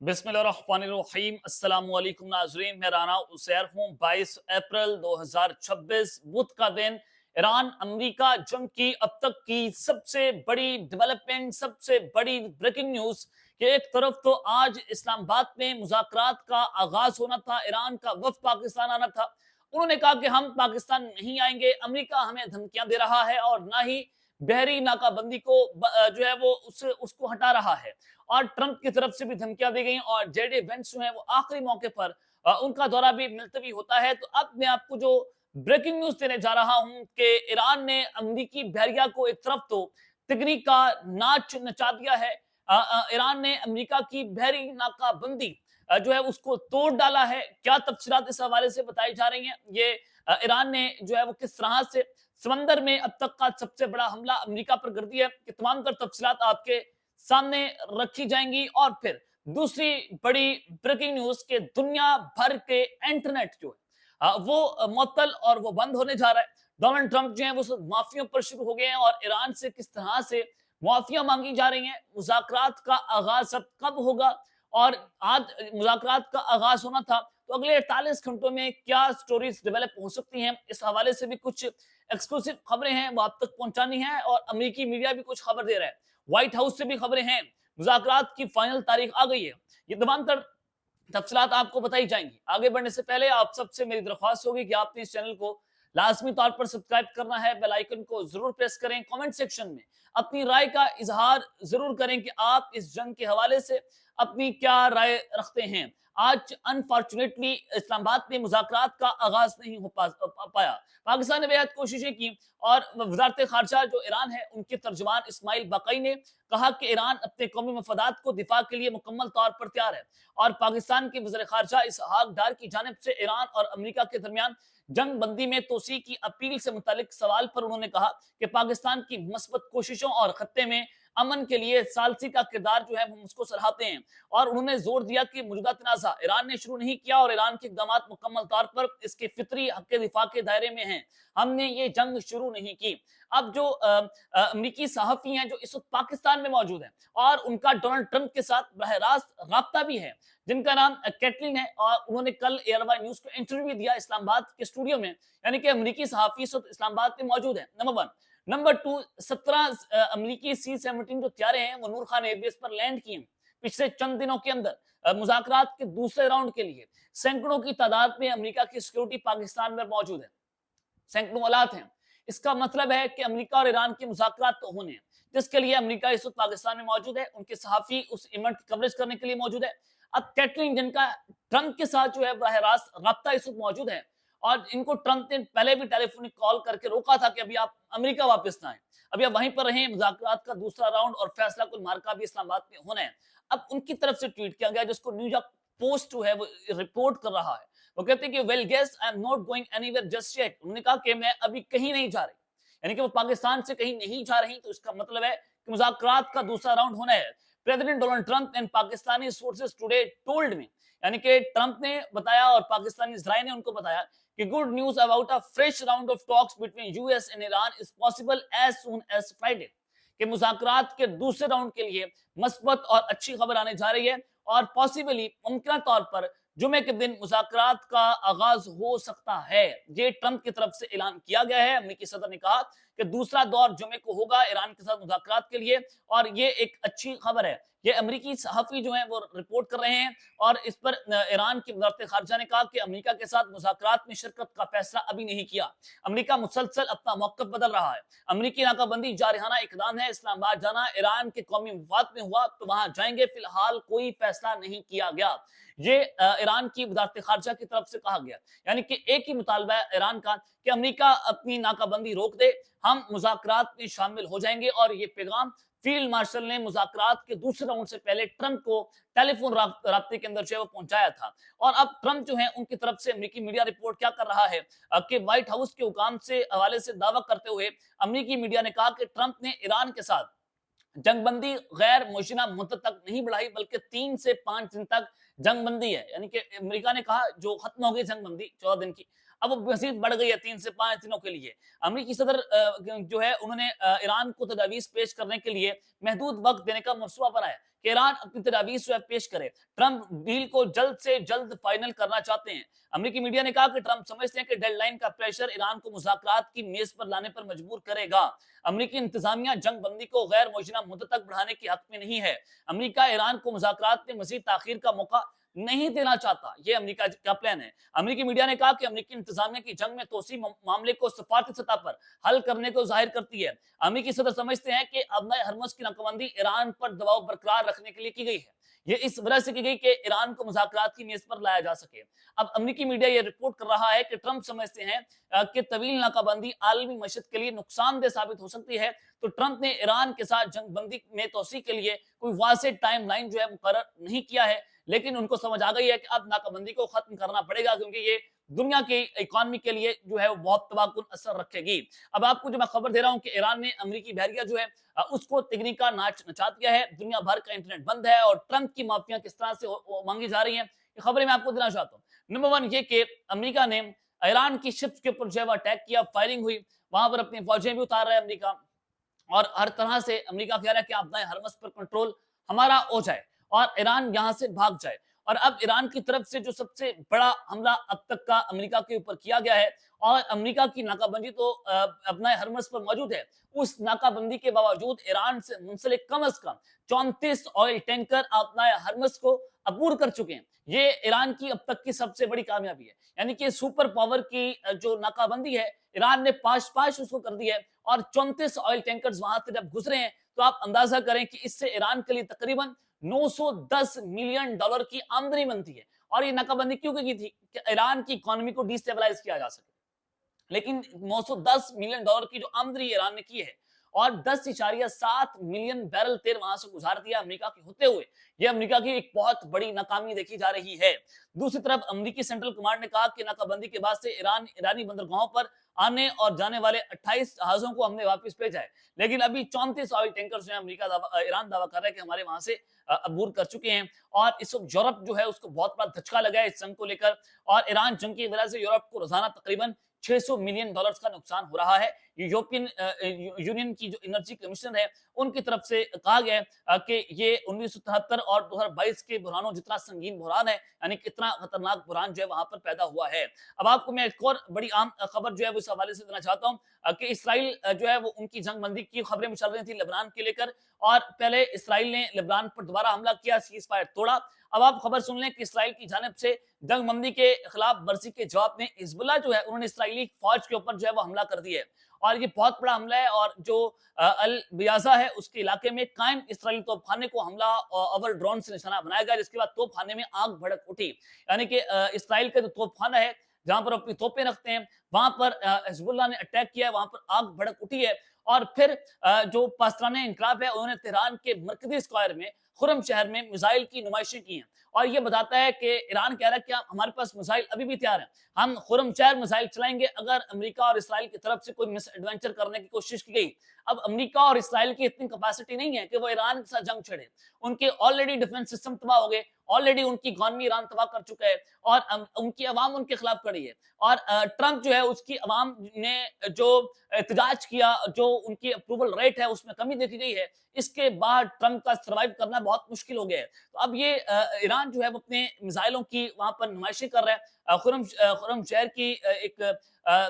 बिस्मिल्लाहिर्रहमानिर्रहीम अस्सलाम वालेकुम नाज़रीन, मैं राना उसैर हूँ। 22 अप्रैल 2026 बुध का दिन ईरान अमेरिका जंग की अब तक की सबसे बड़ी डेवलपमेंट, सबसे बड़ी ब्रेकिंग न्यूज कि एक तरफ तो आज इस्लामाबाद में मुज़ाकरात का आगाज होना था, ईरान का वफ्द पाकिस्तान आना था। उन्होंने कहा कि हम पाकिस्तान नहीं आएंगे, अमेरिका हमें धमकियां दे रहा है और ना ही बहरी नाकाबंदी को जो है वो उसको हटा रहा है। और ट्रंप की तरफ से भी धमकियां दी गई और जेडी वेंस जो है वो आखिरी मौके पर उनका दौरा भी मुलतवी होता है। तो अब मैं आपको जो ब्रेकिंग न्यूज देने जा रहा हूं कि ईरान ने अमरीकी बहरिया को एक तरफ तो तिगनी का नाच नचा दिया है। ईरान ने अमेरिका की बहरी नाकाबंदी जो है उसको तोड़ डाला है। क्या तफसीलात इस हवाले से बताई जा रही हैं, ये ईरान ने जो है वो किस तरह से समंदर में अब तक का सबसे बड़ा हमला अमेरिका पर कर दिया है, कि तमाम तर तफसीलात आपके सामने रखी जाएंगी। और फिर दूसरी बड़ी ब्रेकिंग न्यूज के दुनिया भर के इंटरनेट जो है वो मुअत्तल और वो बंद होने जा रहा है। डोनाल्ड ट्रंप जो है वो माफियों पर शुरू हो गए हैं और ईरान से किस तरह से माफिया मांगी जा रही हैं। मुज़ाकरात का आगाज अब कब होगा, और आज मुज़ाकरात का आगाज होना था तो अगले 48 घंटों में क्या स्टोरीज डेवलप हो सकती हैं, इस हवाले से भी कुछ एक्सक्लूसिव खबरें हैं वो आप तक पहुंचानी है। और अमेरिकी मीडिया भी कुछ खबर दे रहा है, व्हाइट हाउस से भी खबरें हैं, मुज़ाकरात की फाइनल तारीख आ गई है। ये तमाम तर तफसीलात आपको बताई जाएंगी। आगे बढ़ने से पहले आप सबसे मेरी दरख्वास्त होगी कि आपने इस चैनल को लाजमी तौर पर सब्सक्राइब करना है, बेल आइकन को जरूर प्रेस करें, कमेंट सेक्शन में अपनी राय का इजहार जरूर करें कि आप इस जंग के हवाले से अपनी क्या राय रखते हैं। आज अनफॉर्चुनेटली इस्लामाबाद में मुज़ाकरात का आगाज नहीं हो पाया। पाकिस्तान ने बेहद कोशिशें की और वजारत खारजा जो ईरान है उनके तर्जुमान इस्माइल बाकई ने कहा कि ईरान अपने कौमी मफादात को दिफा के लिए मुकम्मल तौर पर तैयार है। और पाकिस्तान के वज़ीर खारजा इसहाक डार की जानिब से ईरान और अमेरिका के दरमियान जंग बंदी में तोसी की अपील से मुतालिक सवाल पर उन्होंने कहा कि पाकिस्तान की मस्बत कोशिशों और खत्ते में अमन के लिए सालसी का किरदार जो है वो उसको सराहते हैं। और उन्होंने जोर दिया कि मौजूदा तनाज़ा ईरान ने शुरू नहीं किया और ईरान के इक़दाम मुकम्मल तौर पर इसके फितरी हक़ दिफा के दायरे में हैं। हमने ये जंग शुरू नहीं की। अब जो अमरीकी सहाफ़ी हैं जो इस वक्त पाकिस्तान में मौजूद हैं और उनका डोनाल्ड ट्रंप के साथ बरह रास्त राब्ता भी है, जिनका नाम कैटलिन है, और उन्होंने कल एयरवाई न्यूज को इंटरव्यू दिया इस्लामाबाद के स्टूडियो में। यानी कि अमरीकी सहाफ़ी इस वक्त इस्लामाबाद में मौजूद है, नंबर वन। नंबर टू, 17 अमरीकी C-17 जो त्यारे हैं वो नूर खान एयरबेस पर लैंड किए पिछले चंद दिनों के अंदर मुज़ाकरात के दूसरे राउंड के लिए। सैकड़ों की तादाद में अमेरिका की सिक्योरिटी पाकिस्तान में मौजूद है, सैकड़ों औलाद हैं। इसका मतलब है कि अमेरिका और ईरान के मुज़ाकरात तो होने हैं, जिसके लिए अमेरिका इस वक्त पाकिस्तान में मौजूद है। उनके सहाफ़ी उस इवेंट की कवरेज करने के लिए मौजूद है। अब कैटरिंग जिनका ट्रंप के साथ जो है बराह रास्त राब्ता इस वक्त मौजूद है, और इनको ट्रंप ने पहले भी टेलीफोनिक कॉल करके रोका था कि अभी आप अमेरिका वापस ना आए, अभी आप वहीं पर रहें, मुज़ाकरात का दूसरा राउंड और फैसला कुल मार्का भी इस्लामाबाद में होना है। अब उनकी तरफ से ट्वीट किया गया जिसको न्यूयॉर्क पोस्ट जो है वो रिपोर्ट कर रहा है। वो कहते हैं कि well guess I am not going anywhere just yet. उन्होंने कहा कि मैं अभी कहीं नहीं जा रही, यानी कि वो पाकिस्तान से कहीं नहीं जा रही। तो इसका मतलब है कि मुज़ाकरात का दूसरा राउंड होना है। President Donald Trump and Pakistani sources today told me, यानी कि ट्रंप ने बताया और पाकिस्तानी ज़राए ने उनको बताया कि good news about a fresh round of talks between US and Iran is possible as soon as Friday. कि मुज़ाकरात के दूसरे राउंड के लिए मस्बत और अच्छी खबर आने जा रही है और पॉसिबली मुमकिन तौर पर जुमे के दिन मुज़ाकरात का आगाज हो सकता है। ये ट्रंप की तरफ से ऐलान किया गया है। अमेरिकी सदर ने कहा कि दूसरा दौर जुमे को होगा ईरान के साथ मुज़ाकरात के लिए, और ये एक अच्छी खबर है। ये अमेरिकी सहाफ़ी जो हैं वो रिपोर्ट कर रहे हैं। और इस पर ईरान की वज़ारत ख़ारिजा ने कहा कि अमेरिका के साथ मुज़ाकरात में शिरकत का फैसला अभी नहीं किया। अमेरिका मुसलसल अपना मौक़िफ़ बदल रहा है। अमेरिकी नाकाबंदी जारहाना इक़दाम है। इस्लामाबाद जाना ईरान के कौमी मफाद में हुआ तो वहाँ जाएंगे, फिलहाल कोई फैसला नहीं किया गया। ये ईरान की वज़ारत ख़ारिजा की तरफ से कहा गया। यानी कि एक ही मुतालबा है ईरान का कि अमेरिका अपनी नाकाबंदी रोक दे, हम मुज़ाकरात में शामिल हो जाएंगे। और ये पैगाम फील्ड मार्शल ने मुज़ाकरात के दूसरे राउंड से पहले ट्रंप को टेलीफोन राब्ते के अंदर जो है वो पहुंचाया था। और अब ट्रंप जो है उनकी तरफ से अमेरिकी मीडिया रिपोर्ट क्या कर रहा है कि व्हाइट हाउस के हुकाम से हवाले से दावा करते हुए अमेरिकी मीडिया ने कहा कि ट्रंप ने ईरान के साथ जंगबंदी गैर मुयसना मुद्दत तक नहीं बढ़ाई, बल्कि 3 से 5 दिन तक जंगबंदी है। यानी कि अमेरिका ने कहा जो खत्म हो गई जंगबंदी 14 दिन की, अब वो मजीद बढ़ गई है 3 से 5 दिनों के लिए। अमेरिकी सदर जो है उन्होंने ईरान को तजावीज़ पेश करने के लिए महदूद वक्त देने का मंसूबा बनाया कि ईरान अपनी तजावीज़ जो है पेश करे। ट्रंप डील को जल्द से जल्द फाइनल करना चाहते हैं। अमेरिकी मीडिया ने कहा कि ट्रंप समझते हैं कि डेडलाइन का प्रेशर ईरान को मुज़ाकरात की मेज पर लाने पर मजबूर करेगा। अमेरिकी इंतजामिया जंग बंदी को गैर मुअज्जला मुद्दत तक बढ़ाने के हक में नहीं है। अमेरिका ईरान को मुज़ाकरात में मज़ीद ताख़ीर का मौका नहीं देना चाहता। ये अमेरिका का प्लान है। अमेरिकी मीडिया ने कहा कि अमेरिकी इंतजामिया की जंग में तोसी मामले को सफारती सतह पर हल करने को जाहिर करती है। अमेरिकी सदर समझते हैं कि अबनाए हरमस की नाकाबंदी ईरान पर दबाव बरकरार रखने के लिए की गई है। ये इस वजह से की गई कि ईरान को मुज़ाकरात की मेज पर लाया जा सके। अब अमेरिकी मीडिया ये रिपोर्ट कर रहा है कि ट्रंप समझते हैं कि तवील नाकाबंदी आलमी मईशत के लिए नुकसानदेह साबित हो सकती है। तो ट्रंप ने ईरान के साथ जंग बंदी में तोसी के लिए कोई वाज़ेह टाइम लाइन जो है मुकर्रर नहीं किया है, लेकिन उनको समझ आ गई है कि अब नाकाबंदी को खत्म करना पड़ेगा, क्योंकि ये दुनिया की इकोनॉमी के लिए जो है वो बहुत तबाहकुन असर रखेगी। अब आपको जो मैं खबर दे रहा हूं कि ईरान ने अमेरिकी बहरिया जो है उसको तिगनी का नाच नचा दिया है। दुनिया भर का इंटरनेट बंद है और ट्रंप की माफिया किस तरह से मांगी जा रही है, ये खबरें मैं आपको देना चाहता हूँ। नंबर वन ये कि अमेरिका ने ईरान की शिप्स के ऊपर जो है अटैक किया, फायरिंग हुई, वहां पर अपनी फौजें भी उतार रहा है अमेरिका, और हर तरह से अमेरिका कह रहा है कि आप हरमस पर कंट्रोल हमारा हो जाए और ईरान यहां से भाग जाए। और अब ईरान की तरफ से जो सबसे बड़ा हमला अब तक का अमेरिका के ऊपर किया गया है, और अमेरिका की नाकाबंदी तो अपना हरमस पर मौजूद है, उस नाकाबंदी के बावजूद ईरान से मुंसलिक कम अज कम 34 ऑयल टैंकर अपना हरमस को अबूर कर चुके हैं। ये ईरान की अब तक की सबसे बड़ी कामयाबी है। यानी कि सुपर पावर की जो नाकाबंदी है, ईरान ने पाश पाश उसको कर दी है, और 34 ऑयल टैंकर्स वहां से जब गुजरे हैं, तो आप अंदाजा करें कि इससे ईरान के लिए तकरीबन 910 मिलियन डॉलर की आमदनी बनती है। और ये नाकाबंदी क्यों की थी कि ईरान की इकोनॉमी को डिस्टेबलाइज किया जा सके। लेकिन 910 मिलियन डॉलर की जो आमदनी ईरान ने की है, और 10.7 मिलियन बैरल तेल वहां से गुजार दिया अमेरिका के होते हुए, यह अमेरिका की एक बहुत बड़ी नाकामी देखी जा रही है। दूसरी तरफ अमेरिकी सेंट्रल कमांड ने कहा कि नाकाबंदी के बाद से ईरानी बंदरगाहों पर आने और जाने वाले 28 जहाजों को हमने वापस भेजा है, लेकिन अभी 34 ऑयल टैंकर्स जो है ईरान दावा कर रहा है कि हमारे वहां से अबूर कर चुके हैं। और इस वक्त यूरोप जो है उसको बहुत बड़ा धचका लगा है इस जंग को लेकर, और ईरान जंग की वजह से यूरोप को रोजाना तकरीबन 600 मिलियन डॉलर्स का नुकसान हो रहा है। यूरोपियन यूनियन की जो एनर्जी कमीशन है, उनकी तरफ से कहा गया है कि ये 1973 और 2022 के बुरहानों जितना संगीन बुरहान है, यानी कितना खतरनाक बुरहान जो है वहां पर पैदा हुआ है। अब आपको मैं एक और बड़ी आम खबर जो है वो इस हवाले से देना चाहता हूँ कि इसराइल जो है वो उनकी जंग बंदी की खबरें भी चल रही थी लेबनान के लेकर, और पहले इसराइल ने लेबनान पर दोबारा हमला किया, सीज फायर तोड़ा। अब आप खबर सुन लें कि इसराइल की जानिब से जंग बंदी के खिलाफ वर्जी के जवाब में हिजबुल्लाह जो है उन्होंने इसराइली फौज के ऊपर जो है वो हमला कर दिया है, और ये बहुत बड़ा हमला है। और जो अल बियाजा है उसके इलाके में कायम इसराइली तोपखाने को हमला अवर ड्रोन से निशाना बनाया गया, जिसके बाद तोपखाने में आग भड़क उठी। यानी कि इसराइल का जो तोपखाना है जहां पर अपनी तोपें रखते हैं, वहां पर हिजबुल्लाह ने अटैक किया है, वहां पर आग भड़क उठी है। और फिर जो पाकिस्तानी इनकलाब है उन्होंने तेहरान के मरकजी स्क्वायर में खुरम शहर में मिसाइल की नुमाइशें की हैं, और ये बताता है कि ईरान कह रहा है कि हमारे पास मिसाइल अभी भी तैयार है, हम खुरम शहर मिसाइल चलाएंगे अगर अमेरिका और इसराइल की तरफ से कोई मिस एडवेंचर करने की कोशिश की गई। अब अमेरिका और इसराइल की इतनी कैपेसिटी नहीं है कि वो ईरान के साथ जंग छेड़े। उनके ऑलरेडी डिफेंस सिस्टम तबाह हो गए, ऑलरेडी उनकी इकॉनमी ईरान तबाह कर चुका है, और उनकी अवाम उनके खिलाफ खड़ी है। और ट्रंप जो है उसकी अवाम ने जो एहतजाज किया, जो उनकी अप्रूवल रेट है उसमें कमी देखी गई है, इसके बाद ट्रंप का सर्वाइव करना बहुत मुश्किल हो गया है। तो अब ये ईरान जो है वो अपने मिसाइलों की वहां पर नुमाइशें कर रहा है। खुरम शहर की एक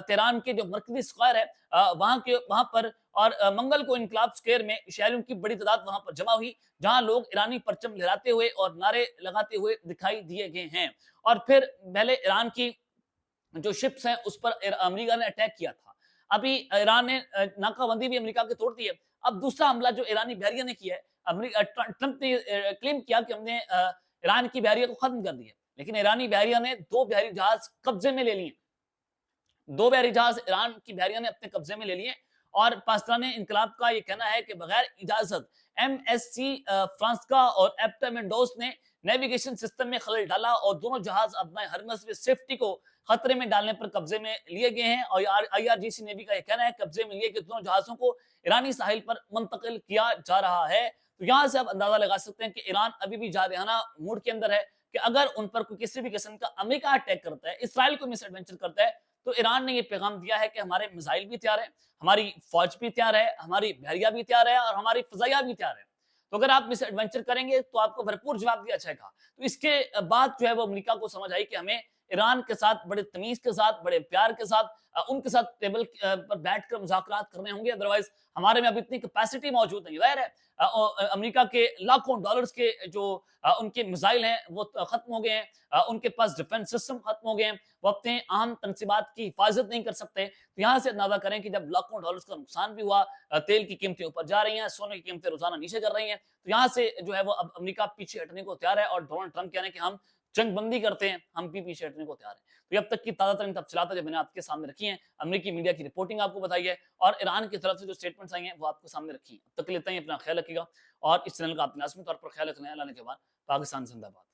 तेहरान के जो मरकजी स्क्वायर है वहां पर, और मंगल को इनकलाब स्क्वायर में शहरियों की बड़ी तादाद वहां पर जमा हुई, जहां लोग ईरानी परचम लहराते हुए और नारे लगाते हुए दिखाई दिए गए हैं। और फिर पहले ईरान की जो शिप्स हैं उस पर अमेरिका ने अटैक किया था। अभी ईरान ने नाकाबंदी भी अमेरिका की तोड़ दी है। अब दूसरा हमला जो ईरानी बहरिया ने किया है, ट्रंप ने क्लेम किया कि हमने ईरान की बहरिया को खत्म कर दिया, लेकिन ईरानी बहरिया ने 2 बहरी जहाज कब्जे में ले लिए। 2 बहरी जहाज ईरान की बहरिया ने अपने कब्जे में ले लिए, और पाकिस्तानी इनकलाब का ये कहना है कि बगैर इजाजत MSC फ्रांसका और एप्टा मेंडोस ने नेविगेशन सिस्टम में खलल डाला, और दोनों जहाज अपना हरमस में सेफ्टी को खतरे में डालने पर कब्जे में लिए गए हैं। और IRGC नेवी का यह कहना है कब्जे में लिए गए दोनों जहाजों को ईरानी साहिल पर मुंतकिल किया जा रहा है। तो यहाँ से आप अंदाजा लगा सकते हैं कि ईरान अभी भी जारहाना मूड के अंदर है कि अगर उन पर कोई किसी भी किस्म का अमेरिका अटैक करता है, इसराइल को मिस एडवेंचर करता है, تو ایران نے یہ پیغام دیا ہے کہ ہمارے میزائل بھی تیار ہیں، ہماری فوج بھی تیار ہے، ہماری بحریہ بھی تیار ہے اور ہماری فضائیہ بھی تیار ہے، تو اگر آپ مس ایڈونچر کریں گے تو آپ کو بھرپور جواب دیا جائے گا۔ تو اس کے بعد جو ہے وہ امریکہ کو سمجھ آئی کہ ہمیں ایران کے ساتھ بڑے تمیز کے ساتھ، بڑے پیار کے ساتھ ان کے ساتھ ٹیبل پر بیٹھ کر مذاکرات کرنے ہوں گے، ادروائز ہمارے میں اب اتنی کیپیسٹی موجود نہیں۔ ظاہر ہے امریکہ کے لاکھوں ڈالرز کے جو ان کے میزائل ہیں وہ ختم ہو گئے ہیں، ان کے پاس ڈیفنس سسٹم ختم ہو گئے ہیں، وہ اپنے عام تنصیبات کی حفاظت نہیں کر سکتے۔ تو یہاں سے اندازہ کریں کہ جب لاکھوں ڈالرز کا نقصان بھی ہوا، تیل کی قیمتیں اوپر جا رہی ہیں، سونے کی قیمتیں روزانہ نیچے کر رہی ہیں، تو یہاں سے جو ہے وہ اب امریکہ پیچھے ہٹنے کو تیار ہے، اور ڈونلڈ ٹرمپ کہہ رہے ہیں کہ ہم جنگ بندی کرتے ہیں، ہم بھی پیچھے ہٹنے کو تیار ہیں۔ تو یہ اب تک کی تازہ ترین تفصیلات جو میں نے آپ کے سامنے رکھی ہیں، امریکی میڈیا کی رپورٹنگ آپ کو بتائی ہے، اور ایران کی طرف سے جو سٹیٹمنٹس آئی ہیں وہ آپ کے سامنے رکھی ہیں۔ اب تک لیتے ہیں، اپنا خیال رکھیے گا، اور اس چینل کا آپ لازمی طور پر خیال رکھنا ہے۔ اللہ نے کے بعد پاکستان زندہ باد۔